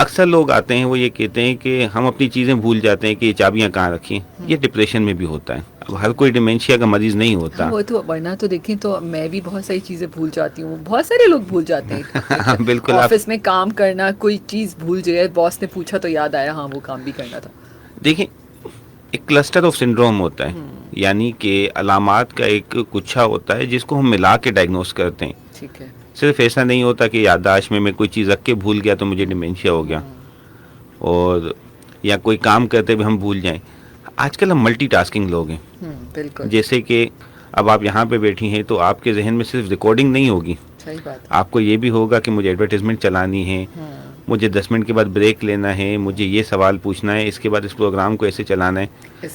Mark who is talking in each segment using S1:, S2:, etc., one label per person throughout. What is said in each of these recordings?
S1: اکثر لوگ آتے ہیں وہ یہ کہتے ہیں کہ ہم اپنی چیزیں بھول جاتے ہیں کہ یہ چابیاں کہاں رکھی ہیں. یہ ڈپریشن میں بھی ہوتا ہے. اب ہر کوئی ڈیمینشیا کا مریض نہیں ہوتا.
S2: وہ تو ورنہ تو دیکھیں تو میں بھی بہت ساری چیزیں بھول جاتی ہوں, بہت سارے لوگ بھول جاتے ہیں.
S1: بالکل. آپ
S2: آفس میں کام کرنا, کوئی چیز بھول جائے, باس نے پوچھا تو یاد آیا ہاں وہ کام بھی کرنا تھا.
S1: دیکھیں ایک کلسٹر آف سنڈروم ہوتا ہے, یعنی کہ علامات کا ایک گچھا ہوتا ہے جس کو ہم ملا کے ڈائگنوز کرتے ہیں.
S2: ٹھیک ہے.
S1: صرف ایسا نہیں ہوتا کہ یادداشت میں کوئی چیز رکھ کے بھول گیا تو مجھے ڈیمینشیا ہو گیا, اور یا کوئی کام کرتے ہوئے ہم بھول جائیں. آج کل ہم ملٹی ٹاسکنگ لوگ ہیں.
S2: بالکل.
S1: جیسے کہ اب آپ یہاں پہ بیٹھی ہیں تو آپ کے ذہن میں صرف ریکارڈنگ نہیں ہوگی,
S2: صحیح بات.
S1: آپ کو یہ بھی ہوگا کہ مجھے ایڈورٹیزمنٹ چلانی ہے, مجھے 10 منٹ کے بعد بریک لینا ہے, مجھے یہ سوال پوچھنا ہے, اس کے بعد اس پروگرام کو ایسے چلانا ہے.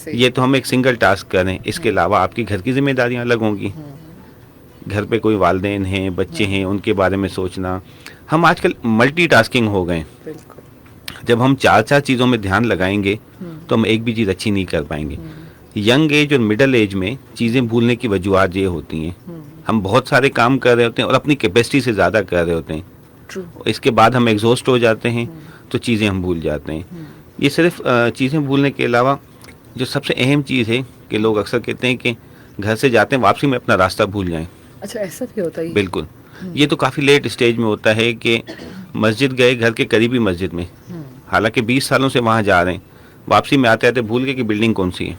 S1: یہ تو ہم ایک سنگل ٹاسک کر رہے ہیں. اس کے علاوہ آپ کی گھر کی ذمہ داریاں الگ ہوں گی. گھر پہ کوئی والدین ہیں, بچے ہیں, ان کے بارے میں سوچنا. ہم آج کل ملٹی ٹاسکنگ ہو گئے.
S2: بالکل.
S1: جب ہم 4 چیزوں میں دھیان لگائیں گے تو ہم ایک بھی چیز اچھی نہیں کر پائیں گے. ینگ ایج اور مڈل ایج میں چیزیں بھولنے کی وجوہات یہ ہوتی ہیں, ہم بہت سارے کام کر رہے ہوتے ہیں اور اپنی کیپیسٹی سے زیادہ کر رہے ہوتے ہیں. اس کے بعد ہم ایگزاسٹ ہو جاتے ہیں تو چیزیں ہم بھول جاتے ہیں. یہ صرف چیزیں بھولنے کے علاوہ جو سب سے اہم چیز ہے کہ لوگ اکثر کہتے ہیں کہ گھر سے جاتے ہیں واپسی میں اپنا راستہ بھول جائیں.
S2: اچھا ایسا بھی ہوتا ہے؟
S1: بالکل. یہ تو کافی لیٹ اسٹیج میں ہوتا ہے کہ مسجد گئے, گھر کے قریبی مسجد میں, حالانکہ 20 سالوں سے وہاں جا رہے ہیں, واپسی میں آتے آتے بھول گئے کہ بلڈنگ کون سی ہے.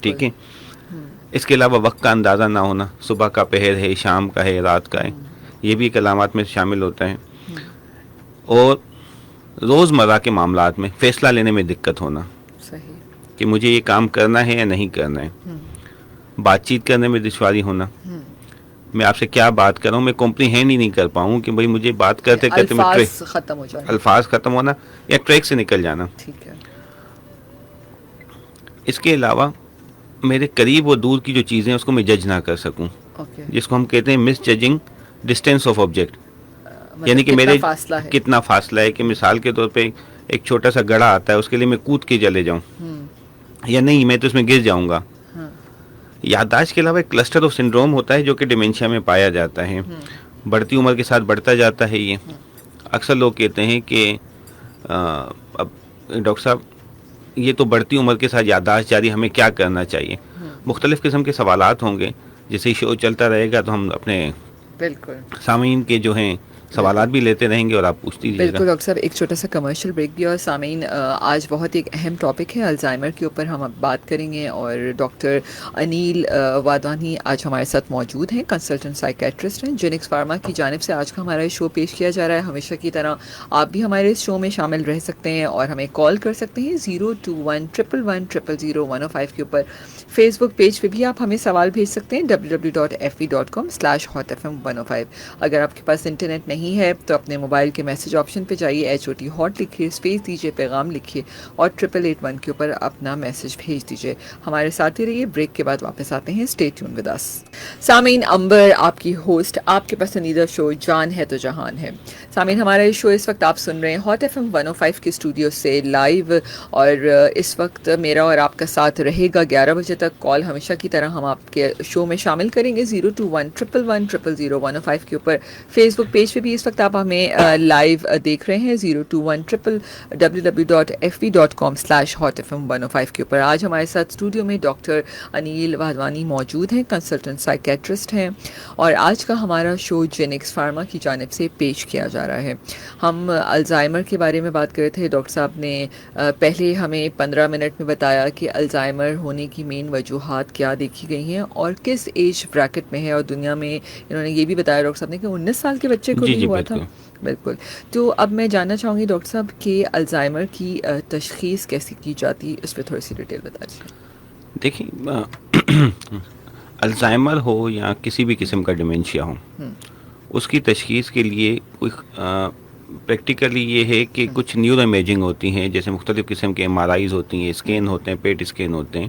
S1: ٹھیک ہے. اس کے علاوہ وقت کا اندازہ نہ ہونا, صبح کا پہر ہے, شام کا ہے, رات کا ہے, یہ بھی ایک علامات میں شامل ہوتا ہے. اور روزمرہ کے معاملات میں فیصلہ لینے میں دقت ہونا,
S2: صحیح,
S1: کہ مجھے یہ کام کرنا ہے یا نہیں کرنا ہے. بات چیت کرنے میں دشواری ہونا, میں آپ سے کیا بات کر رہا ہوں میں کمپریہینڈ ہی نہیں کر پاؤں کہ بھائی مجھے بات کرتے کرتے الفاظ ختم ہونا یا ٹریک سے نکل جانا.
S2: ٹھیک ہے.
S1: اس کے علاوہ میرے قریب و دور کی جو چیزیں اس کو میں جج نہ کر سکوں, جس کو ہم کہتے ہیں مس ججنگ ڈسٹینس آف آبجیکٹ, یعنی کہ میرے کتنا فاصلہ ہے. کہ مثال کے طور پہ ایک چھوٹا سا گڑھا آتا ہے, اس کے لیے میں کود کے چلے جاؤں یا نہیں, میں تو اس میں گر جاؤں گا. یادداشت کے علاوہ ایک کلسٹر آف سنڈروم ہوتا ہے جو کہ ڈیمینشیا میں پایا جاتا ہے. بڑھتی عمر کے ساتھ بڑھتا جاتا ہے یہ. اکثر لوگ کہتے ہیں کہ اب ڈاکٹر صاحب یہ تو بڑھتی عمر کے ساتھ یادداشت جاری, ہمیں کیا کرنا چاہیے. مختلف قسم کے سوالات ہوں گے, جیسے شو چلتا رہے گا تو ہم اپنے
S2: بالکل
S1: سامعین کے جو ہیں سوالات بھی لیتے رہیں گے اور آپ پوچھتی رہیے گا.
S2: بالکل ڈاکٹر صاحب, ایک چھوٹا سا کمرشل بریک بھی. اور سامعین آج بہت ایک اہم ٹاپک ہے الزائمر کے اوپر ہم اب بات کریں گے, اور ڈاکٹر انیل وادوانی آج ہمارے ساتھ موجود ہیں, کنسلٹنٹ سائیکیٹرسٹ ہیں. جینکس فارما کی جانب سے آج کا ہمارا شو پیش کیا جا رہا ہے. ہمیشہ کی طرح آپ بھی ہمارے اس شو میں شامل رہ سکتے ہیں اور ہمیں کال کر سکتے ہیں 02111000005 کے اوپر. فیس بک پیج پہ بھی آپ ہمیں سوال بھیج سکتے ہیں www.fv.com/hotfm105. اگر آپ کے پاس انٹرنیٹ نہیں ہے تو اپنے موبائل کے میسج آپشن پہ جائیے, HOT ہاٹ لکھیے, اسپیس دیجیے, پیغام لکھیے اور 8881 کے اوپر اپنا میسج بھیج دیجیے. ہمارے ساتھ ہی رہیے. بریک کے بعد واپس آتے ہیں. Stay tune with us. سامعین, امبر آپ کی ہوسٹ, آپ کے پسندیدہ شو جان ہے تو جہان ہے. سامعین, ہمارا یہ شو اس وقت آپ سن رہے ہیں ہاٹ FM 105 کے اسٹوڈیو سے لائیو, اور اس وقت میرا اور آپ کا ساتھ رہے گا 11 بجے تک. کال ہمیشہ کی طرح ہم آپ کے شو میں شامل کریں گے 02111000005 کے اوپر. فیس بک پیج پہ بھی اس وقت آپ ہمیں لائیو دیکھ رہے ہیں 021www.fv.com/hotfm105 کے اوپر. آج ہمارے ساتھ اسٹوڈیو میں ڈاکٹر انیل وادوانی موجود ہیں, کنسلٹنٹ سائیکیٹرسٹ ہیں, اور آج کا ہمارا شو جینکس فارما کی جانب سے پیش کیا جا رہا ہے. ہم الزائمر کے بارے میں بات کر رہے تھے. ڈاکٹر صاحب نے پہلے ہمیں 15 منٹ میں بتایا کہ الزائمر ہونے کی مین وجوہات کیا دیکھی گئی ہیں اور کس ایج بریکٹ میں ہے, اور دنیا میں انہوں نے یہ بھی بتایا ڈاکٹر صاحب نے کہ 19 سال کے بچے کو بھی ہوا تھا. بالکل. تو اب میں جاننا چاہوں گی ڈاکٹر صاحب کہ الزائمر کی تشخیص کیسے کی جاتی ہے, اس پہ تھوڑی سی ڈیٹیل بتا دیجیے.
S1: دیکھیں, الزائمر ہو یا کسی بھی قسم کا ڈیمینشیا ہو, اس کی تشخیص کے لیے کوئی پریکٹیکلی یہ ہے کہ کچھ نیورو امیجنگ ہوتی ہیں, جیسے مختلف قسم کے MRIs ہوتی ہیں, اسکین ہوتے ہیں, پیٹ اسکین ہوتے ہیں,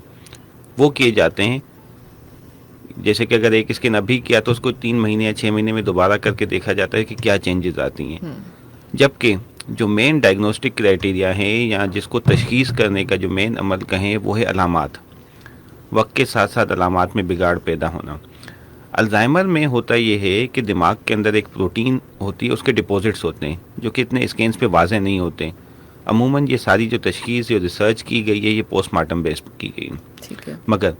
S1: وہ کیے جاتے ہیں. جیسے کہ اگر ایک اسکین ابھی کیا تو اس کو 3 مہینے یا 6 مہینے میں دوبارہ کر کے دیکھا جاتا ہے کہ کیا چینجز آتی ہیں. جبکہ جو مین ڈائگنوسٹک کرائٹیریا ہے یا جس کو تشخیص کرنے کا جو مین عمل کہیں وہ ہے علامات. وقت کے ساتھ ساتھ علامات میں بگاڑ پیدا ہونا. الزائمر میں ہوتا یہ ہے کہ دماغ کے اندر ایک پروٹین ہوتی ہے، اس کے ڈپوزٹس ہوتے ہیں جو کہ اتنے اسکینس پہ واضح نہیں ہوتے. عموماً یہ ساری جو تشخیص جو ریسرچ کی گئی ہے یہ پوسٹ مارٹم بیس کی گئی ہے.
S2: ٹھیک ہے.
S1: مگر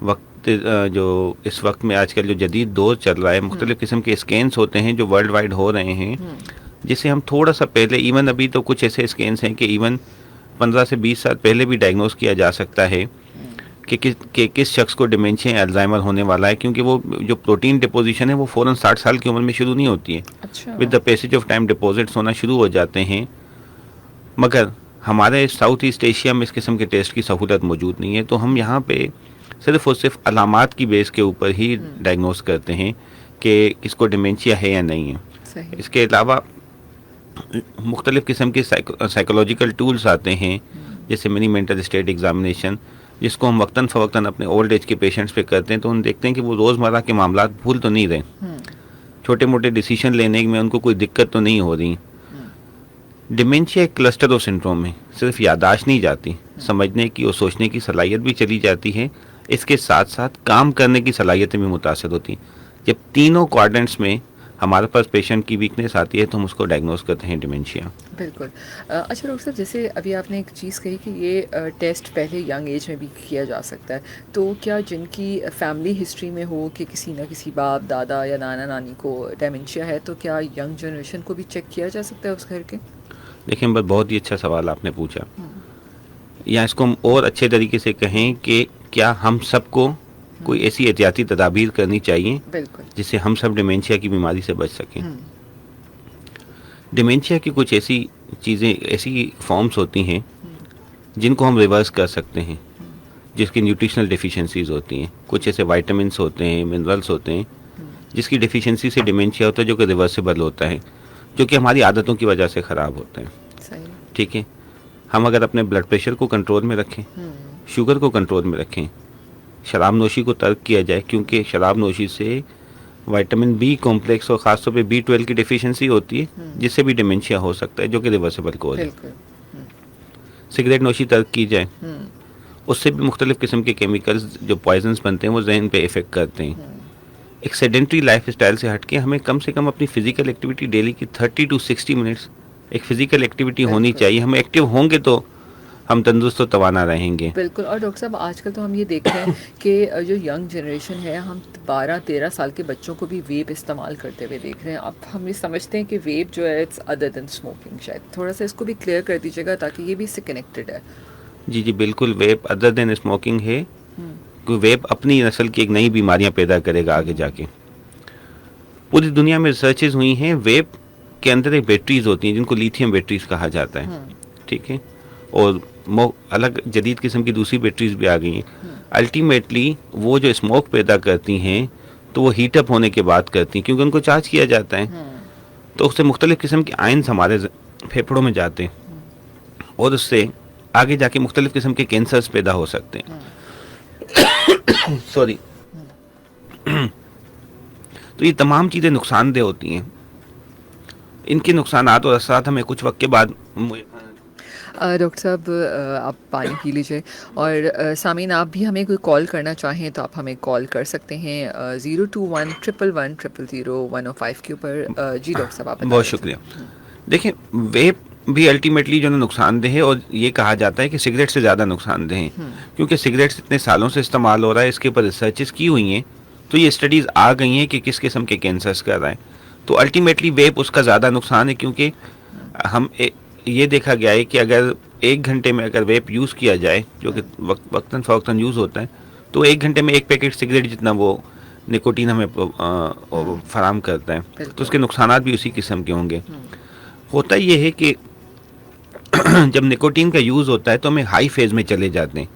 S1: وقت جو اس وقت میں آج کل جو جدید دور چل رہا ہے، مختلف قسم کے اسکینس ہوتے ہیں جو ورلڈ وائڈ ہو رہے ہیں، جسے ہم تھوڑا سا پہلے، ایون ابھی تو کچھ ایسے اسکینس ہیں کہ ایون 15 سے 20 سال پہلے بھی ڈائگنوز کیا جا سکتا ہے کہ کس شخص کو ڈیمینشیا الزائمر ہونے والا ہے، کیونکہ وہ جو پروٹین ڈپوزیشن ہے وہ فوراً 60 سال کی عمر میں شروع نہیں ہوتی ہے.
S2: اچھا.
S1: With the passage of time deposits ہونا شروع ہو جاتے ہیں. مگر ہمارے ساؤتھ ایسٹ ایشیا میں اس قسم کے ٹیسٹ کی سہولت موجود نہیں ہے، تو ہم یہاں پہ صرف اور صرف علامات کی بیس کے اوپر ہی ڈائگنوز کرتے ہیں کہ اس کو ڈیمینشیا ہے یا نہیں ہے.
S2: صحیح.
S1: اس کے علاوہ مختلف قسم کے سائیکولوجیکل ٹولز آتے ہیں، جیسے منی مینٹل اسٹیٹ ایگزامینیشن، جس کو ہم وقتاً فوقتاً اپنے اولڈ ایج کے پیشنٹس پہ کرتے ہیں، تو ہم دیکھتے ہیں کہ وہ روزمرہ کے معاملات بھول تو نہیں رہے، چھوٹے موٹے ڈیسیشن لینے میں ان کو کوئی دقت تو نہیں ہو رہی. ڈیمینشیا ایک کلسٹر آف سنڈروم ہے، صرف یادداشت نہیں جاتی، سمجھنے کی اور سوچنے کی صلاحیت بھی چلی جاتی ہے، اس کے ساتھ ساتھ کام کرنے کی صلاحیتیں بھی متاثر ہوتی ہیں. جب تینوں کوارڈنٹس میں ہمارے پاس پیشنٹ کی ویکنیس آتی ہے تو ہم اس کو ڈائگنوز کرتے ہیں ڈیمینشیا.
S2: بالکل. اچھا ڈاکٹر صاحب، جیسے ابھی آپ نے ایک چیز کہی کہ یہ ٹیسٹ پہلے ینگ ایج میں بھی کیا جا سکتا ہے، تو کیا جن کی فیملی ہسٹری میں ہو کہ کسی نہ کسی باپ دادا یا نانا نانی کو ڈیمینشیا ہے، تو کیا ینگ جنریشن کو بھی چیک کیا جا سکتا ہے اس گھر کے؟
S1: دیکھیں، بہت ہی اچھا سوال آپ نے پوچھا. یا اس کو ہم اور اچھے طریقے سے کہیں کہ کیا ہم سب کو کوئی ایسی احتیاطی تدابیر کرنی چاہیے
S2: بالکل،
S1: جس سے ہم سب ڈیمینشیا کی بیماری سے بچ سکیں. ڈیمینشیا کی کچھ ایسی چیزیں، ایسی فارمز ہوتی ہیں جن کو ہم ریورس کر سکتے ہیں، جس کی نیوٹریشنل ڈیفیشنسیز ہوتی ہیں. کچھ ایسے وائٹامنس ہوتے ہیں، منرلس ہوتے ہیں جس کی ڈیفیشنسی سے ڈیمینشیا ہوتا ہے، جو کہ ریورسیبل ہوتا ہے، جو کہ ہماری عادتوں کی وجہ سے خراب ہوتا ہے.
S2: صحیح.
S1: ٹھیک ہے. ہم اگر اپنے بلڈ پریشر کو کنٹرول میں رکھیں، شوگر کو کنٹرول میں رکھیں، شراب نوشی کو ترک کیا جائے، کیونکہ شراب نوشی سے وائٹامن بی کمپلیکس اور خاص طور پہ B12 کی ڈیفیشنسی ہوتی ہے، جس سے بھی ڈیمینشیا ہو سکتا ہے، جو کہ ریورسیبل کوز ہے. سگریٹ نوشی ترک کی جائے، اس سے بھی مختلف قسم کے کیمیکلز جو پوائزنس بنتے ہیں وہ ذہن پہ افیکٹ کرتے ہیں. ایک سیڈنٹری لائف اسٹائل سے ہٹ کے ہمیں کم سے کم اپنی فزیکل ایکٹیویٹی ڈیلی کی 30 to 60 منٹس ایک فزیکل ایکٹیویٹی ہونی چاہیے. ہم ایکٹیو ہوں گے تو ہم تندرست و توانا رہیں گے.
S2: بالکل. اور ڈاکٹر صاحب، آج کل تو ہم یہ دیکھ رہے ہیں کہ جو ینگ جنریشن ہے، ہم 12-13 سال کے بچوں کو بھی ویپ استعمال کرتے ہوئے دیکھ رہے ہیں. اب ہم یہ سمجھتے ہیں کہ ویپ جو ہے اٹس ادر دین اسموکنگ. شاید تھوڑا سا اس کو بھی کلیئر کر دیجیے گا تاکہ یہ بھی اس سے کنیکٹڈ ہے.
S1: جی بالکل، ویپ ادر دین اسموکنگ ہے. ویپ اپنی نسل کی ایک نئی بیماریاں پیدا کرے گا آگے جا کے. پوری دنیا میں ریسرچز ہوئی ہیں، ویپ کے اندر ایک بیٹریز ہوتی ہیں جن کو لیتھیم بیٹریز کہا جاتا ہے. ٹھیک ہے. اور الگ جدید قسم کی دوسری بیٹریز بھی آ گئی ہیں. الٹیمیٹلی وہ جو اسموک پیدا کرتی ہیں تو وہ ہیٹ اپ ہونے کے بعد کرتی ہیں، کیونکہ ان کو چارج کیا جاتا ہے، تو اس سے مختلف قسم کے آئنس ہمارے پھیپھڑوں میں جاتے ہیں اور اس سے آگے جا کے مختلف قسم کے کینسرز پیدا ہو سکتے ہیں. سوری. تو یہ تمام چیزیں نقصان دہ ہوتی ہیں. ان کے نقصانات اور اثرات ہمیں کچھ وقت کے بعد.
S2: ڈاکٹر صاحب، آپ پانی پی لیجیے. اور سامعین، آپ بھی ہمیں کوئی کال کرنا چاہیں تو آپ ہمیں کال کر سکتے ہیں 021-111-000-105 کے اوپر. جی ڈاکٹر صاحب، آپ
S1: بہت شکریہ. دیکھیں، ویپ بھی الٹیمیٹلی جو نقصان دہ ہے، اور یہ کہا جاتا ہے کہ سگریٹ سے زیادہ نقصان دہ ہیں، کیونکہ سگریٹ اتنے سالوں سے استعمال ہو رہا ہے. اس کے اوپر ریسرچز کی ہوئی ہیں تو یہ اسٹڈیز آ گئی ہیں کہ کس قسم کے کینسرز کر رہا ہے. تو الٹیمیٹلی ویپ اس کا زیادہ نقصان ہے، کیونکہ ہم یہ دیکھا گیا ہے کہ اگر 1 گھنٹے میں اگر ویپ یوز کیا جائے، جو کہ وقتاً فوقتاً یوز ہوتا ہے، تو 1 گھنٹے میں 1 پیکٹ سگریٹ جتنا وہ نکوٹین ہمیں فراہم کرتا ہے. تو اس کے نقصانات بھی اسی قسم کے ہوں گے. ہوتا یہ ہے کہ جب نکوٹین کا یوز ہوتا ہے تو ہمیں ہائی فیز میں چلے جاتے ہیں.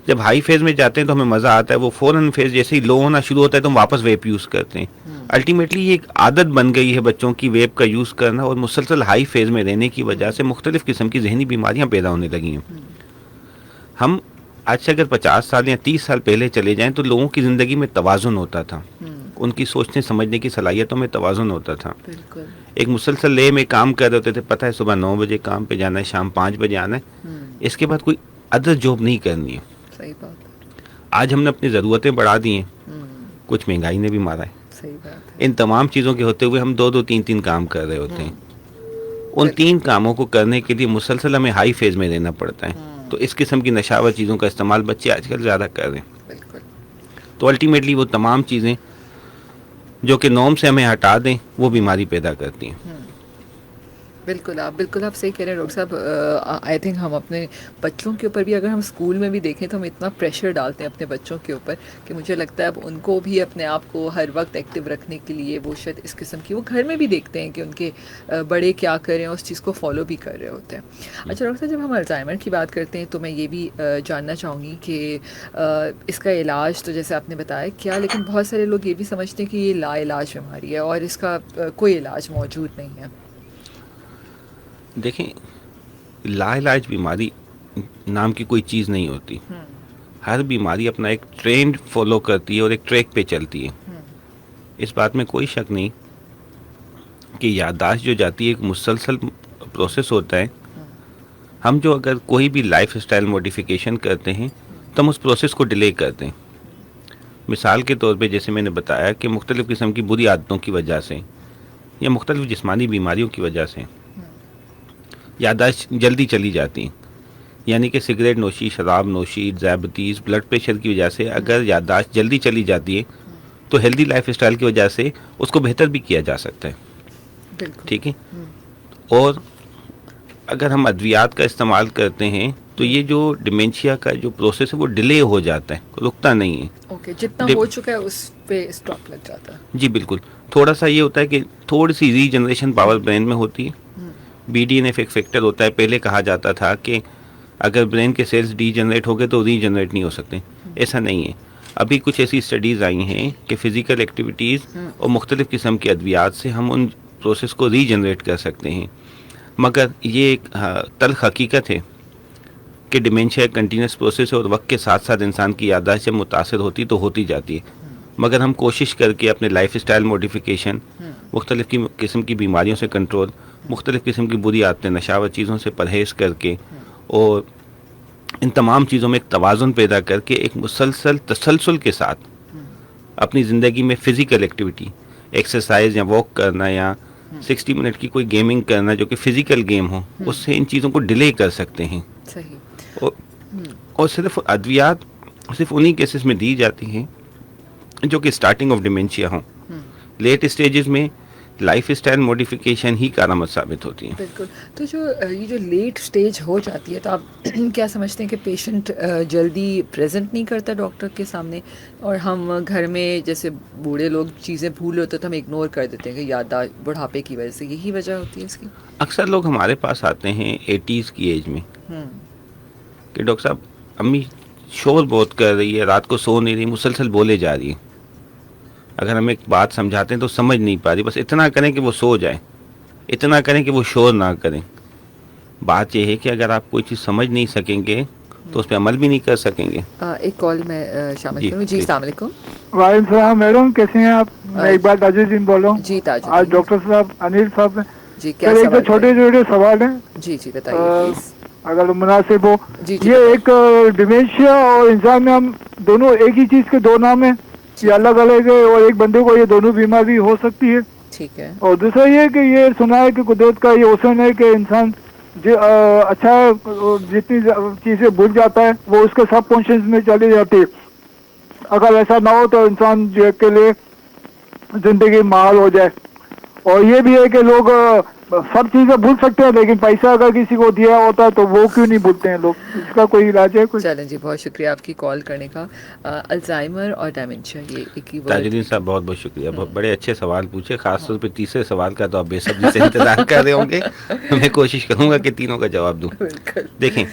S1: جب ہائی فیز میں جاتے ہیں تو ہمیں مزہ آتا ہے، وہ فوراً فیز جیسے ہی لو ہونا شروع ہوتا ہے تو ہم واپس ویپ یوز کرتے ہیں. الٹیمیٹلی یہ ایک عادت بن گئی ہے بچوں کی ویپ کا یوز کرنا، اور مسلسل ہائی فیز میں رہنے کی وجہ سے مختلف قسم کی ذہنی بیماریاں پیدا ہونے لگی ہیں. ہم آج سے اگر 50 سال یا 30 سال پہلے چلے جائیں تو لوگوں کی زندگی میں توازن ہوتا تھا، ان کی سوچنے سمجھنے کی صلاحیتوں میں توازن ہوتا تھا. ایک مسلسل لے میں کام کر رہے ہوتے تھے، پتہ ہے صبح 9 بجے کام پہ جانا ہے، شام 5 بجے آنا ہے، اس کے بعد کوئی ادر جاب نہیں کرنی ہے.
S2: صحیح بات.
S1: آج ہم نے اپنی ضرورتیں بڑھا دی ہیں، کچھ مہنگائی نے بھی مارا ہے.
S2: صحیح بات ہے.
S1: ان تمام چیزوں کے ہوتے ہوئے ہم 2-2 3-3 کام کر رہے ہوتے ہیں. ان 3 کاموں کو کرنے کے لیے مسلسل ہمیں ہائی فیز میں رہنا پڑتا ہے. تو اس قسم کی نشاور چیزوں کا استعمال بچے آج کل زیادہ کر رہے ہیں.
S2: بالکل.
S1: تو الٹیمیٹلی وہ تمام چیزیں جو کہ نارم سے ہمیں ہٹا دیں وہ بیماری پیدا کرتی ہیں.
S2: بالکل آپ صحیح کہہ رہے ہیں ڈاکٹر صاحب. آئی تھنک ہم اپنے بچوں کے اوپر بھی اگر ہم اسکول میں بھی دیکھیں تو ہم اتنا پریشر ڈالتے ہیں اپنے بچوں کے اوپر کہ مجھے لگتا ہے اب ان کو بھی اپنے آپ کو ہر وقت ایکٹیو رکھنے کے لیے وہ شاید اس قسم کی وہ گھر میں بھی دیکھتے ہیں کہ ان کے بڑے کیا کر رہے ہیں, اس چیز کو فالو بھی کر رہے ہوتے ہیں. اچھا ڈاکٹر صاحب, جب ہم الزائمر کی بات کرتے ہیں تو میں یہ بھی جاننا چاہوں گی کہ اس کا علاج تو جیسے آپ نے بتایا کیا, لیکن بہت سارے لوگ یہ بھی سمجھتے ہیں کہ یہ لا علاج بیماری ہے اور اس کا کوئی علاج موجود نہیں ہے.
S1: دیکھیں, لا علاج بیماری نام کی کوئی چیز نہیں ہوتی. ہر بیماری اپنا ایک ٹرینڈ فالو کرتی ہے اور ایک ٹریک پہ چلتی ہے. اس بات میں کوئی شک نہیں کہ یادداشت جو جاتی ہے ایک مسلسل پروسیس ہوتا ہے. ہم جو اگر کوئی بھی لائف اسٹائل موڈیفیکیشن کرتے ہیں تو ہم اس پروسیس کو ڈیلے کرتے ہیں. مثال کے طور پہ جیسے میں نے بتایا کہ مختلف قسم کی بری عادتوں کی وجہ سے یا مختلف جسمانی بیماریوں کی وجہ سے یادداشت جلدی چلی جاتی ہیں. یعنی کہ سگریٹ نوشی, شراب نوشی, ذیابیطیز, بلڈ پریشر کی وجہ سے اگر یادداشت جلدی چلی جاتی ہے تو ہیلدی لائف اسٹائل کی وجہ سے اس کو بہتر بھی کیا جا سکتا ہے. ٹھیک ہے. اور اگر ہم ادویات کا استعمال کرتے ہیں تو یہ جو ڈیمینشیا کا جو پروسیس ہے وہ ڈیلے ہو جاتا ہے, رکتا نہیں ہے.
S2: اوکے, جتنا ہو چکا ہے اس پہ اسٹاپ لگ جاتا ہے.
S1: جی بالکل. تھوڑا سا یہ ہوتا ہے کہ تھوڑی سی ری جنریشن پاور برین میں ہوتی ہے. بی ڈی این ایف ایک فیکٹر ہوتا ہے. پہلے کہا جاتا تھا کہ اگر برین کے سیلز ڈی جنریٹ ہو گئے تو ری جنریٹ نہیں ہو سکتے. ایسا نہیں ہے. ابھی کچھ ایسی اسٹڈیز آئی ہیں کہ فزیکل ایکٹیویٹیز اور مختلف قسم کی ادویات سے ہم ان پروسیس کو ری جنریٹ کر سکتے ہیں. مگر یہ ایک تلخ حقیقت ہے کہ ڈیمینشیا ایک کنٹینیوس پروسیس ہے اور وقت کے ساتھ ساتھ انسان کی یادداشت جب متاثر ہوتی تو ہوتی جاتی ہے. مگر ہم کوشش کر کے اپنے لائف اسٹائل موڈیفیکیشن, مختلف قسم کی بیماریوں سے کنٹرول, مختلف قسم کی بری عادتیں, نشاور چیزوں سے پرہیز کر کے اور ان تمام چیزوں میں ایک توازن پیدا کر کے ایک مسلسل تسلسل کے ساتھ اپنی زندگی میں فزیکل ایکٹیویٹی, ایکسرسائز یا واک کرنا یا 60 منٹ کی کوئی گیمنگ کرنا جو کہ فزیکل گیم ہو, اس سے ان چیزوں کو ڈیلے کر سکتے ہیں.
S2: صحیح.
S1: اور صرف ادویات صرف انہی کیسز میں دی جاتی ہیں جو کہ اسٹارٹنگ آف ڈیمینشیا ہوں. لیٹ اسٹیجز میں لائف اسٹائل موڈیفیکیشن ہی کارآمد ثابت ہوتی ہیں.
S2: بالکل. تو یہ جو لیٹ سٹیج ہو جاتی ہے تو آپ کیا سمجھتے ہیں کہ پیشنٹ جلدی پریزنٹ نہیں کرتا ڈاکٹر کے سامنے, اور ہم گھر میں جیسے بوڑھے لوگ چیزیں بھول ہوتے تو ہم اگنور کر دیتے ہیں کہ یادداشت بڑھاپے کی وجہ سے, یہی وجہ ہوتی ہے اس کی؟
S1: اکثر لوگ ہمارے پاس آتے ہیں 80s کی ایج میں کہ ڈاکٹر صاحب امی شور بہت کر رہی ہے, رات کو سو نہیں رہی, مسلسل بولے جا رہی ہے. اگر ہم ایک بات سمجھاتے ہیں تو سمجھ نہیں پا رہی, بس اتنا کریں کہ وہ سو جائے, اتنا کریں کہ وہ شور نہ کریں. بات یہ ہے کہ اگر آپ کوئی چیز سمجھ نہیں سکیں گے تو اس پہ عمل بھی نہیں کر سکیں گے.
S2: ایک کال میں شامل کروں. جی السلام علیکم.
S3: وعلیکم السلام میڈم, کیسے ہیں آپ؟ میں اقبال تاج الدین بول رہا ہوں.
S2: جی تاج.
S3: آج ڈاکٹر صاحب انیل صاحب
S2: جی کیا
S3: ایک تو چھوٹے سوال ہیں.
S2: جی جی بتائیے پلیز.
S3: اگر مناسب ہو.
S2: جی
S3: یہ ایک ڈیمینشیا اور انسان میں ہم دونوں ایک ہی چیز کے دو نام ہیں, یہ الگ الگ ہے, اور ایک بندے کو یہ دونوں بیماری ہو سکتی ہے.
S2: ٹھیک ہے.
S3: اور دوسرا یہ کہ یہ سنا ہے کہ قدرت کا یہ حسن ہے کہ انسان اچھا جتنی چیزیں بھول جاتا ہے وہ اس کے سب کانشیس میں چلی جاتی ہے. اگر ایسا نہ ہو تو انسان جو کے لیے زندگی محال ہو جائے. اور یہ بھی ہے کہ لوگ سب چیزیں بھول سکتے ہیں لیکن پیسہ اگر کسی کو دیا ہوتا ہے تو وہ کیوں نہیں بھولتے ہیں لوگ؟ اس کا کوئی علاج ہے کوئی؟
S2: چلیں جی, بہت شکریہ آپ کی کال کرنے کا. الزائمر اور ڈیمینشیا یہ ایک ہی
S1: تاج الدین صاحب بہت بہت شکریہ, بہت بڑے اچھے سوال پوچھے, خاص طور پہ تیسرے سوال کا تو آپ بے صبری سے انتظار کر رہے ہوں گے. میں کوشش کروں گا کہ تینوں کا جواب دوں. دیکھیں,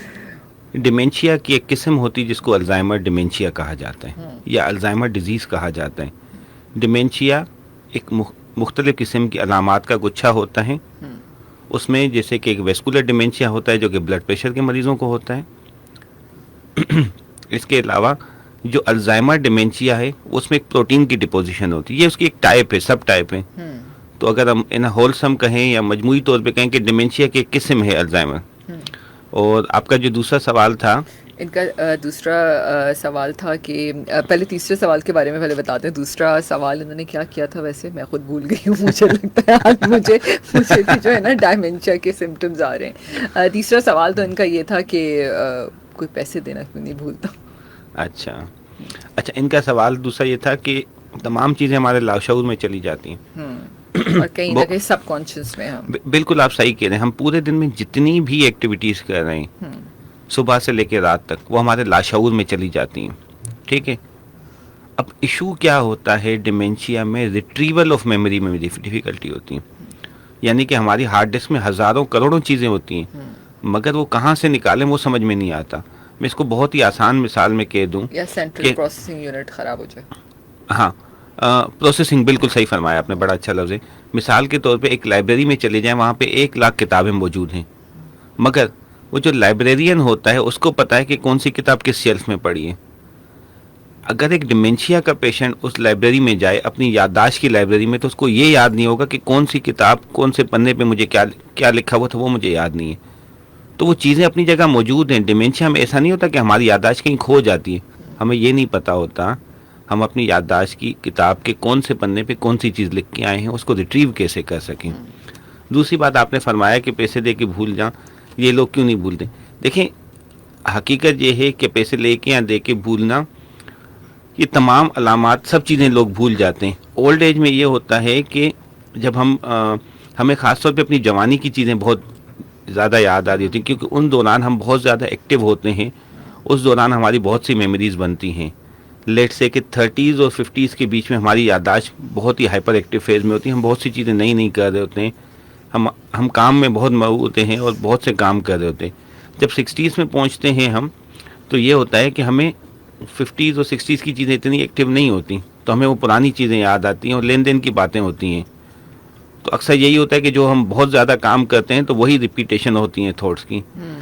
S1: ڈیمینشیا کی ایک قسم ہوتی ہے جس کو الزائمر ڈیمینشیا کہا جاتا ہے یا الزائمر ڈیزیز کہا جاتا ہے. ڈیمینشیا ایک مختلف قسم کی علامات کا گچھا ہوتا ہے. اس میں جیسے کہ ایک ویسکولر ڈیمینشیا ہوتا ہے جو کہ بلڈ پریشر کے مریضوں کو ہوتا ہے. اس کے علاوہ جو الزائمر ڈیمینشیا ہے اس میں ایک پروٹین کی ڈپوزیشن ہوتی ہے, یہ اس کی ایک ٹائپ ہے, سب ٹائپ ہے. تو اگر ہم ان ہولسم کہیں یا مجموعی طور پہ کہیں کہ ڈیمینشیا کی ایک قسم ہے الزائمر. اور آپ کا جو دوسرا سوال تھا
S2: ان کا دوسرا سوال تھا کہ پہلے تیسرے سوال کے بارے میں پہلے بتاتے ہیں. دوسرا سوال انہوں نے کیا کیا تھا ویسے میں خود بھول گئی ہوں. مجھے لگتا ہے آج مجھے بھی جو ہے نا ڈائمینشیا کے سمٹمز آ رہے ہیں. تیسرا سوال تو ان کا یہ تھا کہ کوئی پیسے دینا کیوں نہیں بھولتا.
S1: اچھا ان کا سوال دوسرا یہ تھا کہ تمام چیزیں ہمارے لاشعور میں چلی جاتی ہیں
S2: اور کہیں نہ کہیں سب کانشیس میں ہم.
S1: بالکل آپ صحیح کہہ رہے ہیں. ہم پورے دن میں جتنی بھی ایکٹیویٹیز کر رہے ہیں صبح سے لے کے رات تک وہ ہمارے لاشعور میں چلی جاتی ہیں. ٹھیک ہے. اب ایشو کیا ہوتا ہے ڈیمینشیا میں, ریٹریول آف میموری میں ڈیفیکلٹی ہوتی ہے. یعنی کہ ہماری ہارڈ ڈسک میں ہزاروں کروڑوں چیزیں ہوتی ہیں مگر وہ کہاں سے نکالیں وہ سمجھ میں نہیں آتا. میں اس کو بہت ہی آسان مثال میں کہہ دوں
S2: یا سینٹرل پروسیسنگ یونٹ خراب ہو جائے.
S1: ہاں پروسیسنگ بالکل صحیح فرمایا آپ نے, بڑا اچھا لفظ ہے. مثال کے طور پہ ایک لائبریری میں چلے جائیں, وہاں پہ 1,00,000 کتابیں موجود ہیں مگر وہ جو لائبریرین ہوتا ہے اس کو پتہ ہے کہ کون سی کتاب کس شیلف میں پڑی ہے. اگر ایک ڈیمینشیا کا پیشنٹ اس لائبریری میں جائے اپنی یادداشت کی لائبریری میں تو اس کو یہ یاد نہیں ہوگا کہ کون سی کتاب کون سے پنے پہ مجھے کیا لکھا ہوا تھا, وہ مجھے یاد نہیں ہے. تو وہ چیزیں اپنی جگہ موجود ہیں. ڈیمینشیا میں ایسا نہیں ہوتا کہ ہماری یادداشت کہیں کھو جاتی ہے, ہمیں یہ نہیں پتہ ہوتا ہم اپنی یادداشت کی کتاب کے کون سے پنے پہ کون سی چیز لکھ کے آئے ہیں, اس کو ریٹریو کیسے کر سکیں. دوسری بات آپ نے فرمایا کہ پیسے دے کے بھول جاؤں, یہ لوگ کیوں نہیں بھولتے. دیکھیں حقیقت یہ ہے کہ پیسے لے کے یا دے کے بھولنا, یہ تمام علامات سب چیزیں لوگ بھول جاتے ہیں. اولڈ ایج میں یہ ہوتا ہے کہ جب ہمیں خاص طور پہ اپنی جوانی کی چیزیں بہت زیادہ یاد آ رہی ہوتی ہیں کیونکہ ان دوران ہم بہت زیادہ ایکٹیو ہوتے ہیں. اس دوران ہماری بہت سی میموریز بنتی ہیں. لیٹ سے کہ 30s اور 50s کے بیچ میں ہماری یادداشت بہت ہی ہائپر ایکٹیو فیز میں ہوتی ہے. ہم بہت سی چیزیں نئی کر رہے ہوتے ہیں, ہم کام میں بہت مغروق ہوتے ہیں اور بہت سے کام کر رہے ہوتے ہیں. جب 60s میں پہنچتے ہیں ہم تو یہ ہوتا ہے کہ ہمیں 50s اور 60s کی چیزیں اتنی ایکٹیو نہیں ہوتی, تو ہمیں وہ پرانی چیزیں یاد آتی ہیں اور لین دین کی باتیں ہوتی ہیں. تو اکثر یہی ہوتا ہے کہ جو ہم بہت زیادہ کام کرتے ہیں تو وہی ریپیٹیشن ہوتی ہیں تھاٹس کی.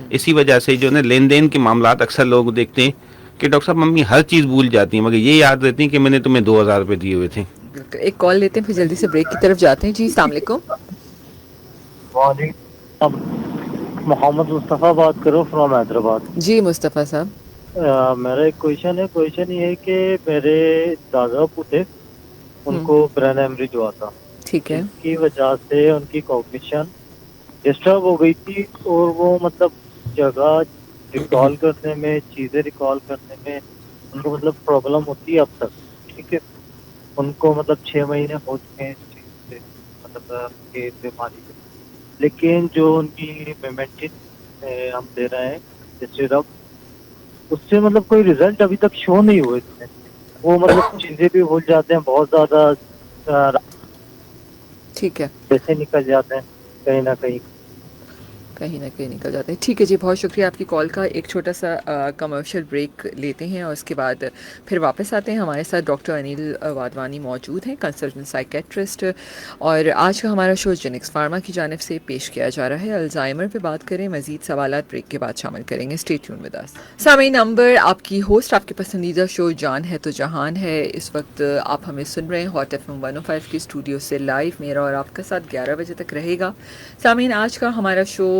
S1: اسی وجہ سے جو ہے لین دین کے معاملات اکثر لوگ دیکھتے ہیں کہ ڈاکٹر صاحب ممی ہر چیز بھول جاتی ہیں مگر یہ یاد رہتی ہیں کہ میں نے تمہیں 2,000 روپے دیے ہوئے تھے.
S2: ایک کال لیتے ہیں پھر جلدی سے بریک کی طرف جاتے ہیں. جی السلام علیکم.
S4: وعلیکم. محمد مصطفیٰ بات کرو فرام حیدرآباد.
S2: جی مصطفیٰ صاحب.
S4: میرا ایک کویشچن یہ ہے کہ میرے دادا ابو تھے, ان کو برین ہیمریج ہوا تھا.
S2: ٹھیک ہے.
S4: اس کی وجہ سے ان کی کوگنیشن ڈسٹرب ہو گئی تھی اور وہ مطلب جگہ ریکال کرنے میں, چیزیں ریکال کرنے میں ان کو مطلب پرابلم ہوتی ہے اب تک. ٹھیک ہے. ان کو مطلب 6 مہینے ہو چکے ہیں اس چیز سے, مطلب یہ بیماری سے. لیکن جو ان کی میمنٹن ہم دے رہے ہیں سیرپ, اس سے مطلب کوئی رزلٹ ابھی تک شو نہیں ہوئے. وہ مطلب چیزیں بھی بھول جاتے ہیں بہت زیادہ,
S2: ٹھیک ہے,
S4: پیسے نکل جاتے ہیں کہیں نہ کہیں
S2: نکل جاتے ہیں. ٹھیک ہے جی, بہت شکریہ آپ کی کال کا. ایک چھوٹا سا کمرشل بریک لیتے ہیں اور اس کے بعد پھر واپس آتے ہیں. ہمارے ساتھ ڈاکٹر انیل وادوانی موجود ہیں, کنسلٹنٹ سائیکیٹرسٹ, اور آج کا ہمارا شو جینکس فارما کی جانب سے پیش کیا جا رہا ہے. الزائمر پہ بات کریں, مزید سوالات بریک کے بعد شامل کریں گے. Stay tune with us. سامعین, نمبر آپ کی ہوسٹ, آپ کے پسندیدہ شو جان ہے تو جہان ہے. اس وقت آپ ہمیں سن رہے ہیں ہاٹ ایف ایم 105 کی اسٹوڈیو سے لائیو. میرا اور آپ کا ساتھ 11 بجے تک رہے گا. سامعین, آج کا ہمارا شو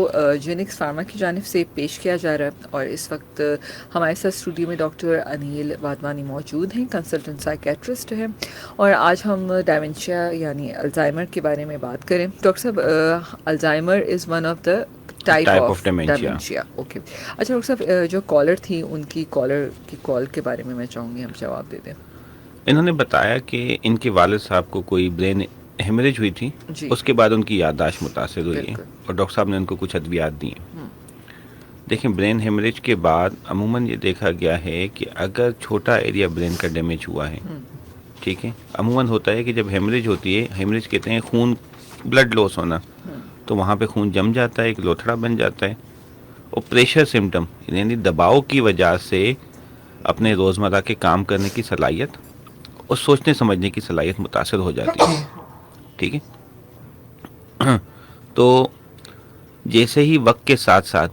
S2: جینکس فارما کی جانب سے پیش کیا جا رہا ہے اور اس وقت ہمارے ساتھ اسٹوڈیو میں ڈاکٹر انیل وادوانی موجود ہیں, کنسلٹنٹ سائیکیٹرسٹ ہیں, اور آج ہم ڈائمینشیا یعنی الزائمر کے بارے میں بات کریں. ڈاکٹر صاحب, Alzheimer is one of the type of dementia. Okay, اچھا ڈاکٹر صاحب, جو کالر تھی ان کی کالر کی کال کے بارے میں چاہوں گی ہم جواب دے دیں.
S1: انہوں نے بتایا کہ ان کے والد صاحب کو کوئی برین ہیمریج ہوئی تھی, اس کے بعد ان کی یادداشت متاثر ہوئی ہے اور ڈاکٹر صاحب نے ان کو کچھ ادویات دی ہیں. دیکھیں, برین ہیمریج کے بعد عموماً یہ دیکھا گیا ہے کہ اگر چھوٹا ایریا برین کا ڈیمیج ہوا ہے, ٹھیک ہے, عموماً ہوتا ہے کہ جب ہیمریج ہوتی ہے, ہیمریج کہتے ہیں خون بلڈ لاس ہونا, تو وہاں پہ خون جم جاتا ہے, ایک لوتھڑا بن جاتا ہے, اور پریشر سمٹم یعنی دباؤ کی وجہ سے اپنے روزمرہ کے کام کرنے کی صلاحیت اور سوچنے سمجھنے کی صلاحیت متاثر ہو جاتی ہے. ٹھیک ہے. تو جیسے ہی وقت کے ساتھ ساتھ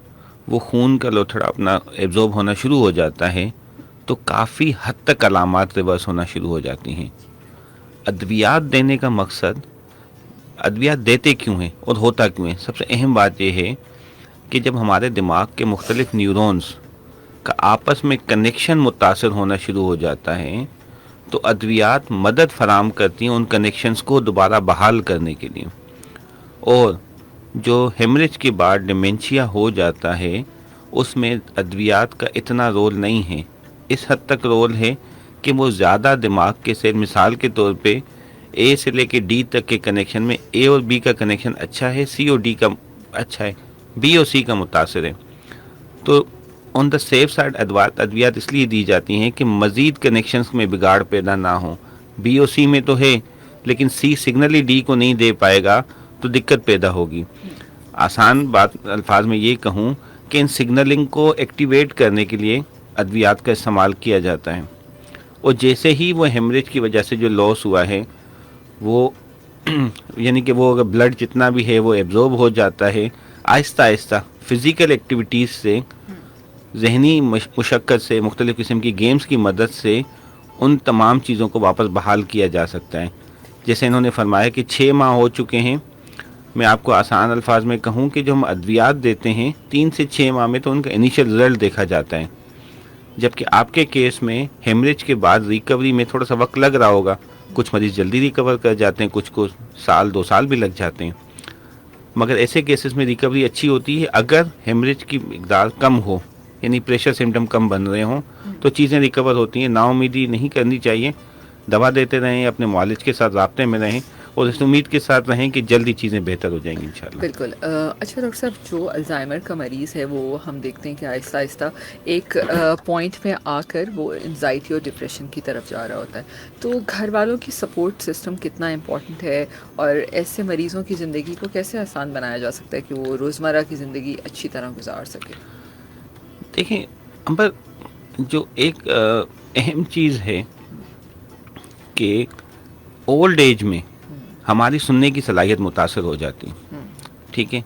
S1: وہ خون کا لوتھڑا اپنا ایبزورب ہونا شروع ہو جاتا ہے تو کافی حد تک علامات ریورس ہونا شروع ہو جاتی ہیں. ادویات دینے کا مقصد, ادویات دیتے کیوں ہیں اور ہوتا کیوں ہے, سب سے اہم بات یہ ہے کہ جب ہمارے دماغ کے مختلف نیورونز کا آپس میں کنیکشن متاثر ہونا شروع ہو جاتا ہے تو ادویات مدد فراہم کرتی ہیں ان کنیکشنز کو دوبارہ بحال کرنے کے لیے. اور جو ہیمریج کے بعد ڈیمنشیا ہو جاتا ہے اس میں ادویات کا اتنا رول نہیں ہے. اس حد تک رول ہے کہ وہ زیادہ دماغ کے سیل، مثال کے طور پہ اے سے لے کے ڈی تک کے کنیکشن میں اے اور بی کا کنیکشن اچھا ہے، سی اور ڈی کا اچھا ہے، بی اور سی کا متاثر ہے. تو آن دا سیف سائڈ ادویات اس لیے دی جاتی ہیں کہ مزید کنیکشنز میں بگاڑ پیدا نہ ہو. بی اور سی میں تو ہے لیکن سی سگنل ہی ڈی کو نہیں دے پائے گا تو دقت پیدا ہوگی. آسان بات الفاظ میں یہ کہوں کہ ان سگنلنگ کو ایکٹیویٹ کرنے کے لیے ادویات کا استعمال کیا جاتا ہے. اور جیسے ہی وہ ہیمریج کی وجہ سے جو لاس ہوا ہے وہ یعنی کہ وہ اگر بلڈ جتنا بھی ہے وہ ایبزورب ہو جاتا ہے، آہستہ آہستہ فزیکل ایکٹیویٹیز سے، ذہنی مشقت سے، مختلف قسم کی گیمز کی مدد سے ان تمام چیزوں کو واپس بحال کیا جا سکتا ہے. جیسے انہوں نے فرمایا کہ 6 ماہ ہو چکے ہیں. میں آپ کو آسان الفاظ میں کہوں کہ جو ہم ادویات دیتے ہیں 3 سے 6 ماہ میں تو ان کا انیشیل رزلٹ دیکھا جاتا ہے، جبکہ آپ کے کیس میں ہیمریج کے بعد ریکوری میں تھوڑا سا وقت لگ رہا ہوگا. کچھ مریض جلدی ریکور کر جاتے ہیں، کچھ کو سال 2 سال بھی لگ جاتے ہیں. مگر ایسے کیسز میں ریکوری اچھی ہوتی ہے اگر ہیمریج کی مقدار کم ہو، یعنی پریشر سمٹم کم بن رہے ہوں تو چیزیں ریکور ہوتی ہیں. نا امیدی نہیں کرنی چاہیے، دوا دیتے رہیں، اپنے معالج کے ساتھ رابطے میں رہیں اور اس امید کے ساتھ رہیں کہ جلدی چیزیں بہتر ہو جائیں گی انشاءاللہ.
S2: بالکل. اچھا ڈاکٹر صاحب، جو الزائمر کا مریض ہے وہ ہم دیکھتے ہیں کہ آہستہ آہستہ ایک پوائنٹ میں آ کر وہ انزائٹی اور ڈپریشن کی طرف جا رہا ہوتا ہے، تو گھر والوں کی سپورٹ سسٹم کتنا امپورٹنٹ ہے اور ایسے مریضوں کی زندگی کو کیسے آسان بنایا جا سکتا ہے کہ وہ روزمرہ کی زندگی اچھی طرح گزار سکے؟
S1: دیکھیں امبر، جو ایک اہم چیز ہے کہ اولڈ ایج میں ہماری سننے کی صلاحیت متاثر ہو جاتی ہے. ٹھیک ہے،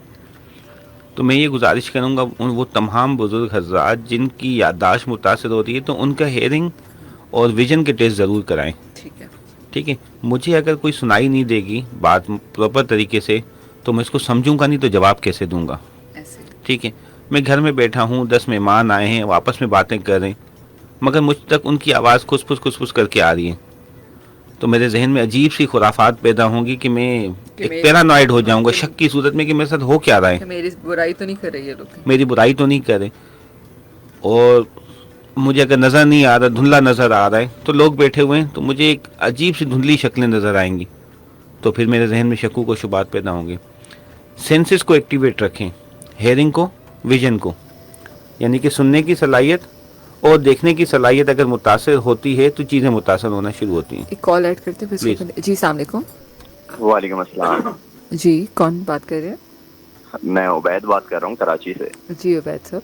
S1: تو میں یہ گزارش کروں گا وہ تمام بزرگ حضرات جن کی یادداشت متاثر ہوتی ہے تو ان کا ہیئرنگ اور ویژن کے ٹیسٹ ضرور کرائیں. ٹھیک ہے، مجھے اگر کوئی سنائی نہیں دے گی بات پراپر طریقے سے تو میں اس کو سمجھوں گا نہیں تو جواب کیسے دوں گا. ٹھیک ہے، میں گھر میں بیٹھا ہوں، 10 مہمان آئے ہیں، وہ آپس میں باتیں کر رہے ہیں مگر مجھ تک ان کی آواز کھس کر کے آ رہی ہے تو میرے ذہن میں عجیب سی خرافات پیدا ہوں گی کہ میں ایک پیرانوائڈ ہو جاؤں گا، شک کی صورت میں کہ میرے ساتھ ہو کیا رہا ہے،
S2: میری برائی تو نہیں کر رہی ہے لوگ،
S1: میری برائی تو نہیں کرے. اور مجھے اگر نظر نہیں آ رہا، دھندلا نظر آ رہا ہے تو لوگ بیٹھے ہوئے ہیں تو مجھے ایک عجیب سی دھندلی شکلیں نظر آئیں گی تو پھر میرے ذہن میں شکوک و شبہات پیدا ہوں گے. سینسز کو ایکٹیویٹ رکھیں، ہیئرنگ کو، ویژن کو، یعنی کہ سننے کی صلاحیت اور دیکھنے کی صلاحیت اگر متاثر ہوتی ہے تو چیزیں متاثر ہونا شروع ہوتی ہیں.
S2: ایک کال ایڈ کرتے ہیں. جی السلام علیکم.
S5: وعلیکم السلام.
S2: جی کون بات کر رہے ہیں؟
S5: میں عبید بات کر رہا ہوں کراچی سے.
S2: جی عبید صاحب.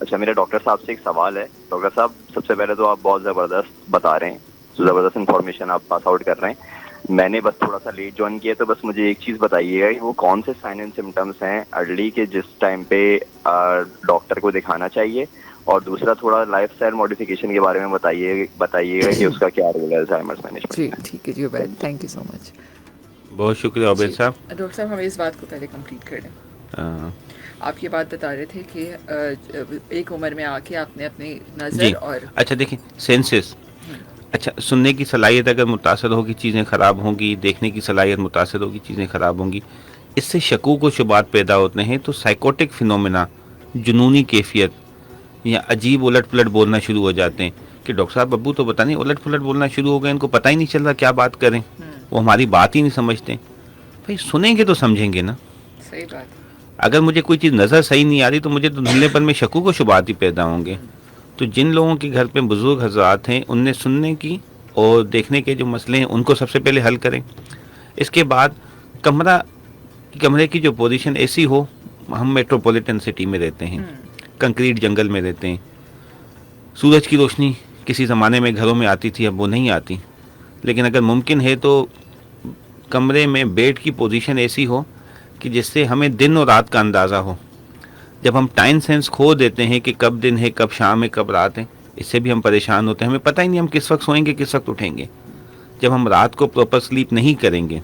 S5: اچھا، میرے ڈاکٹر صاحب سے ایک سوال ہے. ڈاکٹر صاحب، سب سے پہلے تو آپ بہت زبردست بتا رہے ہیں، زبردست انفارمیشن آپ پاس آؤٹ کر رہے ہیں. میں نے بس تھوڑا سا لیٹ جوائن کیا تو بس مجھے ایک چیز بتائیے گا کہ وہ کون سے سائن اینڈ سمٹمس ہیں ارلی کے جس ٹائم پہ ڈاکٹر کو دکھانا چاہیے، اور دوسرا تھوڑا لائف اسٹائل ماڈیفیکیشن کے بارے میں بتائیے گا کہ اس کا کیا رول ہے الزائمرز مینجمنٹ.
S2: جی ٹھیک ہے جی عبید، تھینک یو سو مچ.
S1: بہت شکریہ عبید صاحب.
S2: ڈاکٹر صاحب ہمیں اس بات کو پہلے کمپلیٹ کر دیں. آپ یہ بات بتا رہے تھے کہ ایک عمر میں آ کے آپ نے اپنی نظر اور
S1: اچھا دیکھیں سینسز، اچھا سننے کی صلاحیت اگر متاثر ہوگی چیزیں خراب ہوں گی، دیکھنے کی صلاحیت متاثر ہوگی چیزیں خراب ہوں گی، اس سے شکوک و شبہات پیدا ہوتے ہیں تو سائیکوٹک فینومینا، جنونی کیفیت یا عجیب الٹ پلٹ بولنا شروع ہو جاتے ہیں کہ ڈاکٹر صاحب ابو تو پتہ نہیں الٹ پلٹ بولنا شروع ہو گئے، ان کو پتہ ہی نہیں چل رہا کیا بات کریں، وہ ہماری بات ہی نہیں سمجھتے. بھائی سنیں گے تو سمجھیں گے نا.
S2: صحیح بات.
S1: اگر مجھے کوئی چیز نظر صحیح نہیں آ رہی تو مجھے تو دھندلے پر میں شکوک و شبہات ہی پیدا ہوں گے. تو جن لوگوں کے گھر پہ بزرگ حضرات ہیں ان نے سننے کی اور دیکھنے کے جو مسئلے ہیں ان کو سب سے پہلے حل کریں. اس کے بعد کمرے کی جو پوزیشن ایسی ہو، ہم میٹروپولیٹن سٹی میں رہتے ہیں، کنکریٹ جنگل میں رہتے ہیں، سورج کی روشنی کسی زمانے میں گھروں میں آتی تھی، اب وہ نہیں آتی، لیکن اگر ممکن ہے تو کمرے میں بیڈ کی پوزیشن ایسی ہو کہ جس سے ہمیں دن اور رات کا اندازہ ہو. جب ہم ٹائم سینس کھو دیتے ہیں کہ کب دن ہے، کب شام ہے، کب رات ہے، اس سے بھی ہم پریشان ہوتے ہیں، ہمیں پتہ ہی نہیں ہم کس وقت سوئیں گے، کس وقت اٹھیں گے. جب ہم رات کو پراپر سلیپ نہیں کریں گے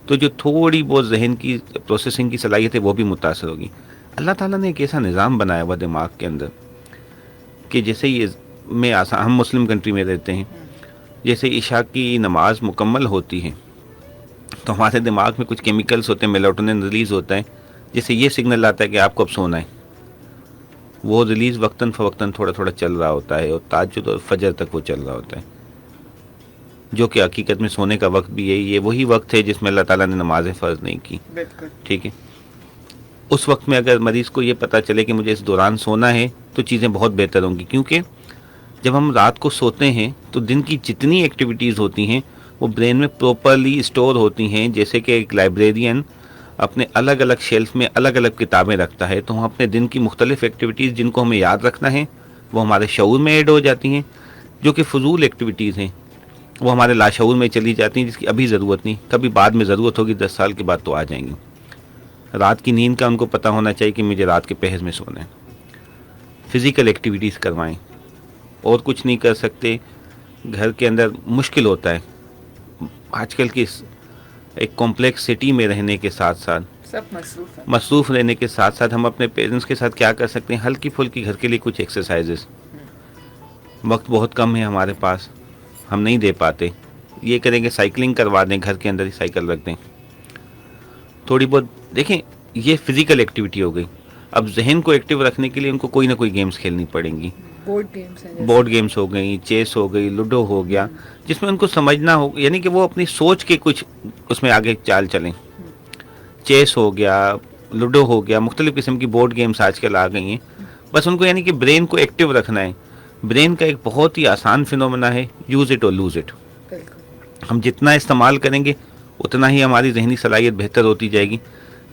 S1: تو جو تھوڑی بہت ذہن کی پروسیسنگ کی صلاحیت ہے وہ بھی متاثر ہوگی. اللہ تعالیٰ نے ایک ایسا نظام بنایا ہوا دماغ کے اندر کہ جیسے یہ میں ہم مسلم کنٹری میں رہتے ہیں، جیسے عشاء کی نماز مکمل ہوتی ہے تو ہمارے دماغ میں کچھ کیمیکلز ہوتے ہیں، میلاٹونن ریلیز ہوتا ہے، جیسے یہ سگنل آتا ہے کہ آپ کو اب سونا ہے. وہ ریلیز وقتاً فوقتاً تھوڑا تھوڑا چل رہا ہوتا ہے، اور تہجد اور فجر تک وہ چل رہا ہوتا ہے، جو کہ حقیقت میں سونے کا وقت بھی ہے. یہ وہی وقت ہے جس میں اللہ تعالیٰ نے نمازیں فرض نہیں کی.
S2: بالکل
S1: ٹھیک ہے، اس وقت میں اگر مریض کو یہ پتہ چلے کہ مجھے اس دوران سونا ہے تو چیزیں بہت بہتر ہوں گی. کیونکہ جب ہم رات کو سوتے ہیں تو دن کی جتنی ایکٹیویٹیز ہوتی ہیں وہ برین میں پراپرلی اسٹور ہوتی ہیں. جیسے کہ ایک لائبریرین اپنے الگ الگ شیلف میں الگ الگ کتابیں رکھتا ہے، تو ہم اپنے دن کی مختلف ایکٹیویٹیز جن کو ہمیں یاد رکھنا ہے وہ ہمارے شعور میں ایڈ ہو جاتی ہیں. جو کہ فضول ایکٹیویٹیز ہیں وہ ہمارے لاشعور میں چلی جاتی ہیں، جس کی ابھی ضرورت نہیں، کبھی بعد میں ضرورت ہوگی، 10 سال کے بعد تو آ جائیں گی. رات کی نیند کا ان کو پتہ ہونا چاہیے کہ مجھے رات کے پہر میں سونا ہے. فزیکل ایکٹیویٹیز کروائیں، اور کچھ نہیں کر سکتے. گھر کے اندر مشکل ہوتا ہے آج کل کی ایک کمپلیکس سٹی میں رہنے کے ساتھ ساتھ،
S2: سب مصروف ہیں.
S1: مصروف رہنے کے ساتھ ساتھ ہم اپنے پیرنٹس کے ساتھ کیا کر سکتے ہیں؟ ہلکی پھلکی گھر کے لیے کچھ ایکسرسائزز. وقت بہت کم ہے ہمارے پاس، ہم نہیں دے پاتے. یہ کریں گے سائیکلنگ کروا دیں، گھر کے اندر ہی سائیکل رکھ دیں. تھوڑی بہت دیکھیں، یہ فزیکل ایکٹیویٹی ہو گئی. اب ذہن کو ایکٹیو رکھنے کے لیے ان کو کوئی نہ کوئی گیمز کھیلنی پڑیں گی.
S2: بورڈ گیمز ہیں،
S1: بورڈ گیمز ہو گئی، چیس ہو گئی، لوڈو ہو گیا، جس میں ان کو سمجھنا ہو، یعنی کہ وہ اپنی سوچ کے کچھ اس میں آگے چال چلیں. چیس ہو گیا، لوڈو ہو گیا، مختلف قسم کی بورڈ گیمز آج کل آ گئی ہیں. بس ان کو یعنی کہ برین کو ایکٹیو رکھنا ہے. برین کا ایک بہت ہی آسان فنومنا ہے، یوز اٹ اور لوز اٹ.
S2: بالکل
S1: ہم جتنا استعمال کریں گے اتنا ہی ہماری ذہنی صلاحیت بہتر ہوتی جائے گی،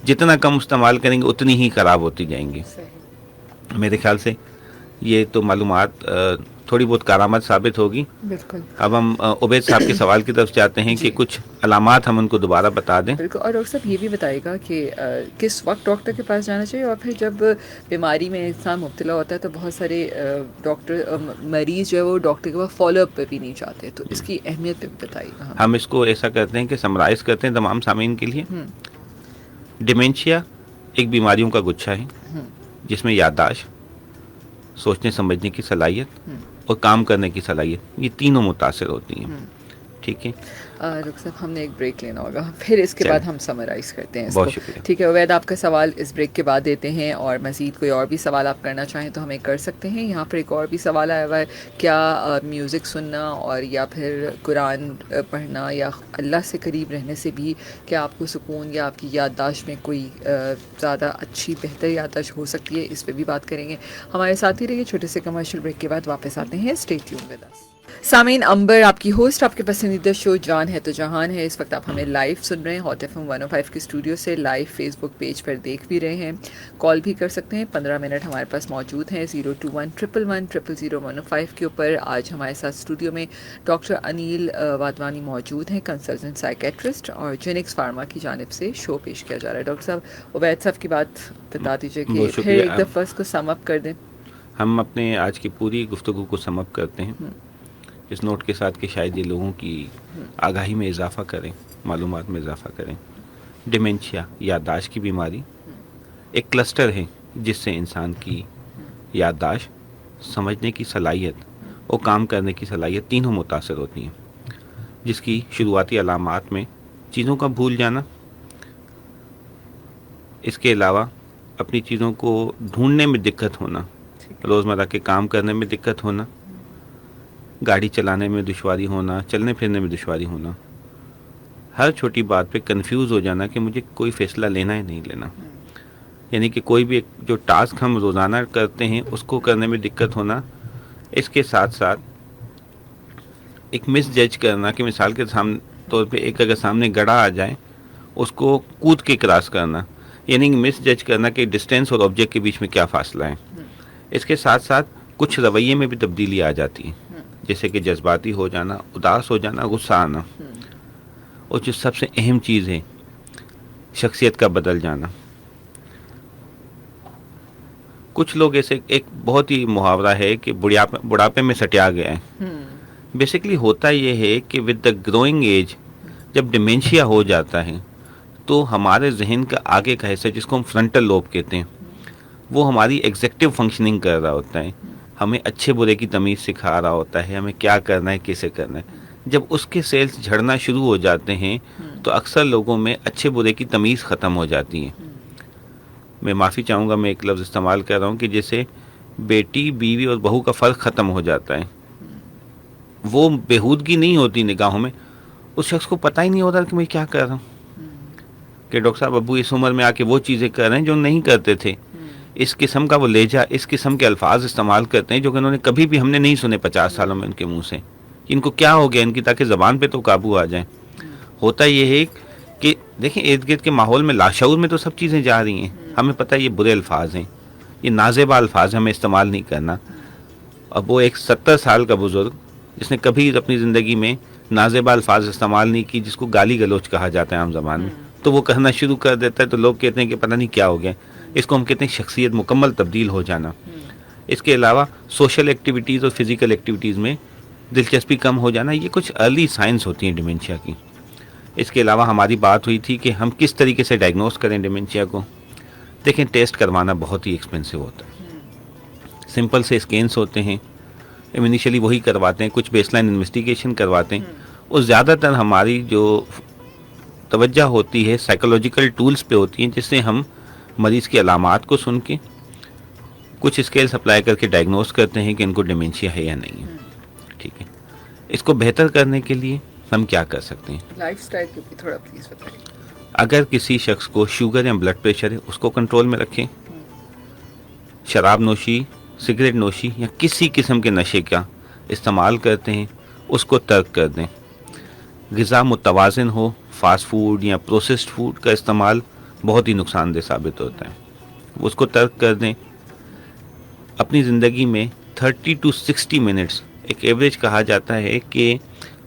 S1: جتنا کم استعمال کریں گے اتنی ہی خراب ہوتی جائیں گی.
S2: صحیح.
S1: میرے خیال سے یہ تو معلومات تھوڑی بہت کارآمد ثابت ہوگی.
S2: بالکل
S1: اب ہم عبید صاحب کے سوال کی طرف جاتے ہیں کہ کچھ علامات ہم ان کو دوبارہ بتا دیں.
S2: بالکل. اور ڈاکٹر صاحب یہ بھی بتائے گا کہ کس وقت ڈاکٹر کے پاس جانا چاہیے، اور پھر جب بیماری میں انسان مبتلا ہوتا ہے تو بہت سارے ڈاکٹر مریض جو ہے وہ ڈاکٹر کے بعد فالو اپ پہ بھی نہیں چاہتے، تو اس کی اہمیت پہ بھی بتائیے گا.
S1: ہم اس کو ایسا کرتے ہیں کہ سمرائز کرتے ہیں تمام سامعین کے لیے. ڈیمینشیا ایک بیماریوں کا گچھا ہے جس میں یادداشت، سوچنے سمجھنے کی صلاحیت اور کام کرنے کی صلاحیت، یہ تینوں متاثر ہوتی ہیں. ٹھیک ہے
S2: ڈاکٹر صاحب، ہم نے ایک بریک لینا ہوگا، پھر اس کے بعد ہم سمرائز کرتے ہیں اس
S1: بہت
S2: کو.
S1: شکریہ.
S2: ٹھیک ہے عبید، آپ کا سوال اس بریک کے بعد دیتے ہیں، اور مزید کوئی اور بھی سوال آپ کرنا چاہیں تو ہمیں کر سکتے ہیں. یہاں پر ایک اور بھی سوال آیا ہوا ہے، کیا میوزک سننا اور یا پھر قرآن پڑھنا یا اللہ سے قریب رہنے سے بھی کیا آپ کو سکون یا آپ کی یادداشت میں کوئی زیادہ اچھی بہتر یادداشت ہو سکتی ہے؟ اس پہ بھی بات کریں گے. ہمارے ساتھ ہی رہیے، چھوٹے سے کمرشل بریک کے بعد واپس آتے ہیں. Stay tune with us. سامعین، امبر آپ کی ہوسٹ، آپ کے پسندیدہ شو جان ہے تو جہان ہے. اس وقت آپ ہمیں لائیو سن رہے ہیں ہاٹ ایف ایم 105 کے اسٹوڈیو سے. لائیو فیس بک پیج پر دیکھ بھی رہے ہیں، کال بھی کر سکتے ہیں. 15 منٹ ہمارے پاس موجود ہیں 021111000105 کے اوپر. آج ہمارے ساتھ اسٹوڈیو میں ڈاکٹر انیل وادوانی موجود ہیں، کنسلٹنٹ سائیکیٹرسٹ، اور جینکس فارما کی جانب سے شو پیش کیا جا رہا ہے. ڈاکٹر صاحب، عبید صاحب کی بات بتا دیجیے کہ پھر ایک دفعہ اس کو سم اپ کر دیں.
S1: ہم اپنے آج کی پوری گفتگو کو سم اپ کرتے ہیں اس نوٹ کے ساتھ کہ شاید یہ لوگوں کی آگاہی میں اضافہ کریں، معلومات میں اضافہ کریں. ڈیمینشیا، یادداشت کی بیماری، ایک کلسٹر ہے جس سے انسان کی یادداشت، سمجھنے کی صلاحیت اور کام کرنے کی صلاحیت تینوں متاثر ہوتی ہیں. جس کی شروعاتی علامات میں چیزوں کا بھول جانا، اس کے علاوہ اپنی چیزوں کو ڈھونڈنے میں دقت ہونا، روزمرہ کے کام کرنے میں دقت ہونا، گاڑی چلانے میں دشواری ہونا، چلنے پھرنے میں دشواری ہونا، ہر چھوٹی بات پہ کنفیوز ہو جانا کہ مجھے کوئی فیصلہ لینا ہے نہیں لینا. یعنی کہ کوئی بھی ایک جو ٹاسک ہم روزانہ کرتے ہیں اس کو کرنے میں دقت ہونا. اس کے ساتھ ساتھ ایک مس جج کرنا کہ مثال کے طور پہ ایک اگر سامنے گڑھا آ جائے اس کو کود کے کراس کرنا، یعنی مس جج کرنا کہ ڈسٹینس اور آبجیکٹ کے بیچ میں کیا فاصلہ ہے. اس کے ساتھ ساتھ کچھ رویے میں بھی تبدیلی آ جاتی ہے، جیسے کہ جذباتی ہو جانا، اداس ہو جانا، غصہ آنا، اور جو سب سے اہم چیز ہے شخصیت کا بدل جانا. کچھ لوگ ایسے، ایک بہت ہی محاورہ ہے کہ بڑھاپے میں سٹیا گیا ہے. بیسیکلی ہوتا یہ ہے کہ ود دا گروئنگ ایج جب ڈیمینشیا ہو جاتا ہے تو ہمارے ذہن کا آگے کا حصہ جس کو ہم فرنٹل لوب کہتے ہیں وہ ہماری ایگزیکٹو فنکشننگ کر رہا ہوتا ہے. ہمیں اچھے برے کی تمیز سکھا رہا ہوتا ہے، ہمیں کیا کرنا ہے، کیسے کرنا ہے. جب اس کے سیلز جھڑنا شروع ہو جاتے ہیں تو اکثر لوگوں میں اچھے برے کی تمیز ختم ہو جاتی ہے. میں معافی چاہوں گا، میں ایک لفظ استعمال کر رہا ہوں کہ جیسے بیٹی بیوی اور بہو کا فرق ختم ہو جاتا ہے. وہ بےہودگی نہیں ہوتی نگاہوں میں، اس شخص کو پتہ ہی نہیں ہوتا کہ میں کیا کر رہا ہوں، کہ ڈاکٹر صاحب ابو اس عمر میں آ کے وہ چیزیں کر رہے ہیں جو نہیں کرتے تھے. اس قسم کا وہ لہجہ، اس قسم کے الفاظ استعمال کرتے ہیں جو کہ انہوں نے کبھی بھی ہم نے نہیں سنے 50 سالوں میں ان کے منہ سے. ان کو کیا ہو گیا ان کی، تاکہ زبان پہ تو قابو آ جائیں. ہوتا یہ ہے کہ دیکھیں ارد گرد کے ماحول میں لاشعور میں تو سب چیزیں جا رہی ہیں. ہمیں پتہ ہے یہ برے الفاظ ہیں، یہ نازیبا الفاظ ہیں، ہمیں استعمال نہیں کرنا. اب وہ ایک 70 سال کا بزرگ جس نے کبھی اپنی زندگی میں نازیبا الفاظ استعمال نہیں کی، جس کو گالی گلوچ کہا جاتا ہے عام زبان میں، تو وہ کہنا شروع کر دیتا ہے تو لوگ کہتے ہیں کہ پتہ نہیں کیا ہو گیا. اس کو ہم کہتے ہیں شخصیت مکمل تبدیل ہو جانا. اس کے علاوہ سوشل ایکٹیویٹیز اور فزیکل ایکٹیویٹیز میں دلچسپی کم ہو جانا، یہ کچھ ارلی سائنس ہوتی ہیں ڈیمنشیا کی. اس کے علاوہ ہماری بات ہوئی تھی کہ ہم کس طریقے سے ڈائگنوز کریں ڈیمنشیا کو. دیکھیں ٹیسٹ کروانا بہت ہی ایکسپینسو ہوتا ہے. سمپل سے اسکینس ہوتے ہیں، انیشلی وہی کرواتے ہیں، کچھ بیس لائن انویسٹیگیشن کرواتے ہیں، اور زیادہ تر ہماری جو توجہ ہوتی ہے سائیکولوجیکل ٹولز پہ ہوتی ہیں، جس سے ہم مریض کی علامات کو سن کے کچھ اسکیلس اپلائی کر کے ڈائگنوز کرتے ہیں کہ ان کو ڈیمنشیا ہے یا نہیں ہے. ٹھیک ہے، اس کو بہتر کرنے کے لیے ہم کیا کر سکتے ہیں؟
S2: لائف سٹائل کے اوپر تھوڑا پلیز بتائیے.
S1: اگر کسی شخص کو شوگر یا بلڈ پریشر ہے اس کو کنٹرول میں رکھیں. شراب نوشی، سگریٹ نوشی یا کسی قسم کے نشے کا استعمال کرتے ہیں اس کو ترک کر دیں. غذا متوازن ہو، فاسٹ فوڈ یا پروسیسڈ فوڈ کا استعمال بہت ہی نقصان دہ ثابت ہوتا ہے، اس کو ترک کر دیں. اپنی زندگی میں 30 to 60 منٹس، ایک ایوریج کہا جاتا ہے کہ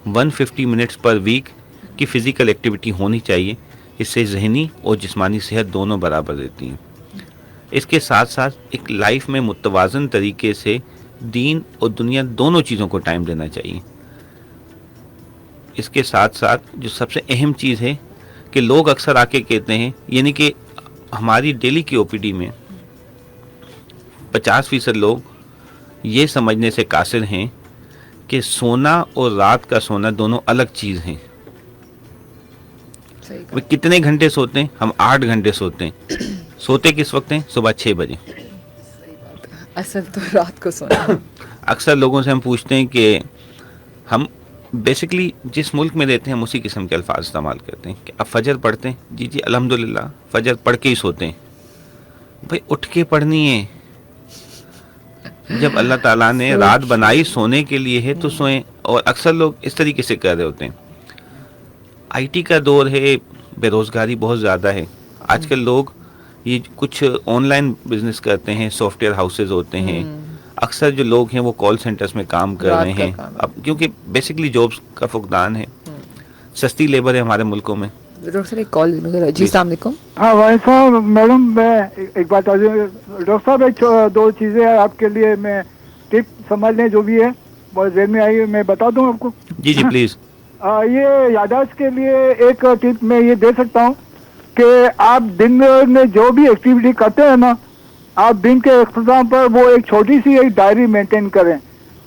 S1: 150 منٹس پر ویک کی فزیکل ایکٹیویٹی ہونی چاہیے. اس سے ذہنی اور جسمانی صحت دونوں برابر رہتی ہیں. اس کے ساتھ ساتھ ایک لائف میں متوازن طریقے سے دین اور دنیا دونوں چیزوں کو ٹائم دینا چاہیے. اس کے ساتھ ساتھ جو سب سے اہم چیز ہے کہ لوگ اکثر آ کے کہتے ہیں، یعنی کہ ہماری ڈیلی کی او پی ڈی میں 50% لوگ یہ سمجھنے سے قاصر ہیں کہ سونا اور رات کا سونا دونوں الگ چیز ہیں.
S2: صحیح
S1: وہ کتنے گھنٹے سوتے ہیں؟ ہم 8 گھنٹے سوتے ہیں. سوتے کس وقت ہیں؟ صبح 6 بجے.
S2: بات ہے، اصل تو رات کو سونا.
S1: اکثر لوگوں سے ہم پوچھتے ہیں کہ ہم بیسکلی جس ملک میں رہتے ہیں ہم اسی قسم کے الفاظ استعمال کرتے ہیں کہ اب فجر پڑھتے ہیں، جی جی الحمدللہ فجر پڑھ کے ہی سوتے ہیں. بھائی اٹھ کے پڑھنی ہے. جب اللہ تعالیٰ نے رات بنائی سونے کے لیے ہے تو سوئیں. اور اکثر لوگ اس طریقے سے کر رہے ہوتے ہیں. آئی ٹی کا دور ہے، بے روزگاری بہت زیادہ ہے. آج کل لوگ یہ کچھ آن لائن بزنس کرتے ہیں، سافٹ ویئر ہاؤسز ہوتے ہیں. اکثر جو لوگ ہیں وہ کال سینٹرز میں کام کر رہے ہیں اب، کیونکہ بیسکلی جابس کا فقدان ہے، سستی لیبر ہے ہمارے ملکوں میں.
S2: ڈاکٹر صاحب ایک کال. جی السلام علیکم.
S3: ہاں وائس صاحب، میڈم میں ایک بات ڈاکٹر صاحب، ایک 2 چیزیں آپ کے لیے میں ٹپ سمجھ لیں جو بھی ہے بہت ذہن میں آئی، میں بتا دوں آپ کو.
S1: جی جی پلیز.
S3: یہ یادداشت کے لیے ایک ٹپ میں یہ دے سکتا ہوں کہ آپ دن میں جو بھی ایکٹیویٹی کرتے ہیں نا، آپ دن کے اختتام پر وہ ایک چھوٹی سی ایک ڈائری مینٹین کریں.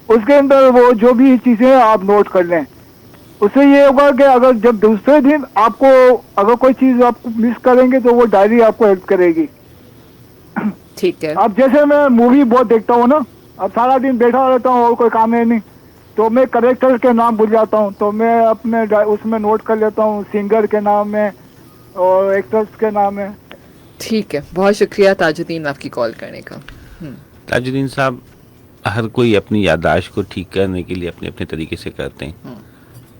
S3: اس کے اندر وہ جو بھی چیزیں آپ نوٹ کر لیں. اس سے یہ ہوگا کہ اگر جب دوسرے دن آپ کو اگر کوئی چیز آپ کو مس کریں گے تو وہ ڈائری آپ کو ہیلپ کرے گی.
S2: ٹھیک ہے.
S3: اب جیسے میں مووی بہت دیکھتا ہوں نا، اب سارا دن بیٹھا رہتا ہوں اور کوئی کام ہے نہیں، تو میں کریکٹر کے نام بھول جاتا ہوں، تو میں اپنے اس میں نوٹ کر لیتا ہوں سنگر کے نام میں اور ایکٹرس کے نام میں.
S2: ٹھیک ہے، بہت شکریہ تاج الدین آپ کی کال کرنے کا.
S1: تاج الدین صاحب، ہر کوئی اپنی یادداشت کو ٹھیک کرنے کے لیے اپنے اپنے طریقے سے کرتے ہیں.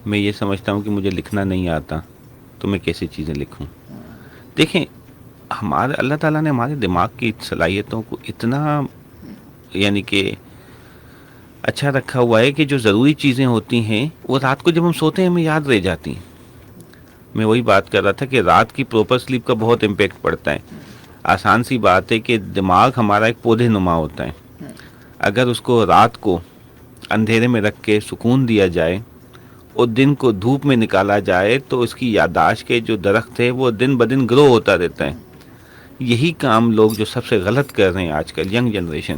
S1: میں یہ سمجھتا ہوں کہ مجھے لکھنا نہیں آتا تو میں کیسی چیزیں لکھوں. دیکھیں، ہمارے اللہ تعالیٰ نے ہمارے دماغ کی صلاحیتوں کو اتنا یعنی کہ اچھا رکھا ہوا ہے کہ جو ضروری چیزیں ہوتی ہیں وہ رات کو جب ہم سوتے ہیں ہمیں یاد رہ جاتی ہیں. میں وہی بات کر رہا تھا کہ رات کی پراپر سلیپ کا بہت امپیکٹ پڑتا ہے. آسان سی بات ہے کہ دماغ ہمارا ایک پودے نما ہوتا ہے. اگر اس کو رات کو اندھیرے میں رکھ کے سکون دیا جائے اور دن کو دھوپ میں نکالا جائے تو اس کی یادداشت کے جو درخت ہے وہ دن بدن گرو ہوتا رہتا ہے. یہی کام لوگ جو سب سے غلط کر رہے ہیں آج کل ینگ جنریشن،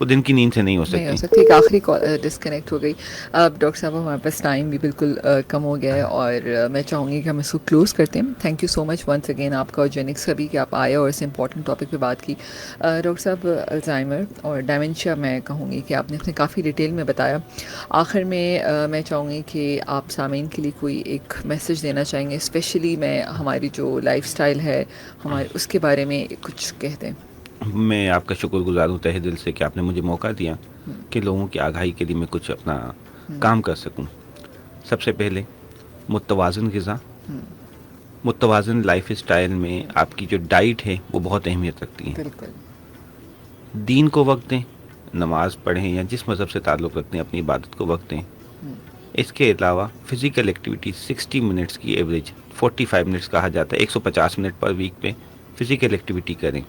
S1: وہ دن کی نیند سے نہیں ہو
S2: نہیں ہو
S1: سکتی.
S2: سکتی. ایک آخری کال ڈسکنیکٹ ہو گئی. اب ڈاکٹر صاحب ہمارے پاس ٹائم بھی بالکل کم ہو گیا ہے اور میں چاہوں گی کہ ہم اس کو کلوز کرتے ہیں. Thank you so much once again آپ کا اور جینکس کا بھی کہ آپ آئے اور اس امپورٹنٹ ٹاپک پہ بات کی. ڈاکٹر صاحب الزائمر اور ڈائمنشیا میں کہوں گی کہ آپ نے کافی ڈیٹیل میں بتایا. آخر میں میں چاہوں گی کہ آپ سامعین کے لیے کوئی ایک میسیج دینا چاہیں گے, اسپیشلی میں ہماری جو لائف اسٹائل ہے ہمارے اس کے بارے میں کچھ کہہ دیں.
S1: میں آپ کا شکر گزار ہوں تہ دل سے کہ آپ نے مجھے موقع دیا کہ لوگوں کی آگاہی کے لیے میں کچھ اپنا کام کر سکوں. سب سے پہلے متوازن غذا, متوازن لائف اسٹائل میں آپ کی جو ڈائٹ ہے وہ بہت اہمیت رکھتی ہے.
S2: بالکل.
S1: دین کو وقت دیں, نماز پڑھیں یا جس مذہب سے تعلق رکھتے ہیں اپنی عبادت کو وقت دیں. اس کے علاوہ فزیکل ایکٹیویٹی 60 منٹس کی ایوریج 45 منٹس کہا جاتا ہے, 150 منٹ پر ویک پہ فزیکل ایکٹیویٹی کریں.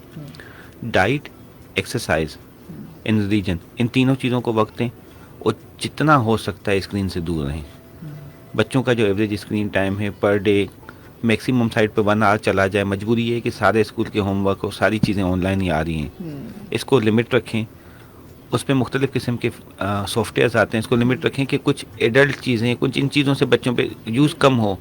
S1: ڈائٹ, ایکسرسائز, ان ریلیجن, ان تینوں چیزوں کو وقت دیں اور جتنا ہو سکتا ہے اسکرین سے دور رہیں. بچوں کا جو ایوریج اسکرین ٹائم ہے پر ڈے میکسیمم سائٹ پہ 1 آور چلا جائے. مجبوری یہ ہے کہ سارے اسکول کے ہوم ورک اور ساری چیزیں آن لائن ہی آ رہی ہیں. اس کو لمٹ رکھیں. اس پہ مختلف قسم کے سافٹ ویئرز آتے ہیں, اس کو لمٹ رکھیں کہ کچھ ایڈلٹ چیزیں, کچھ ان چیزوں سے بچوں پہ یوز کم ہو.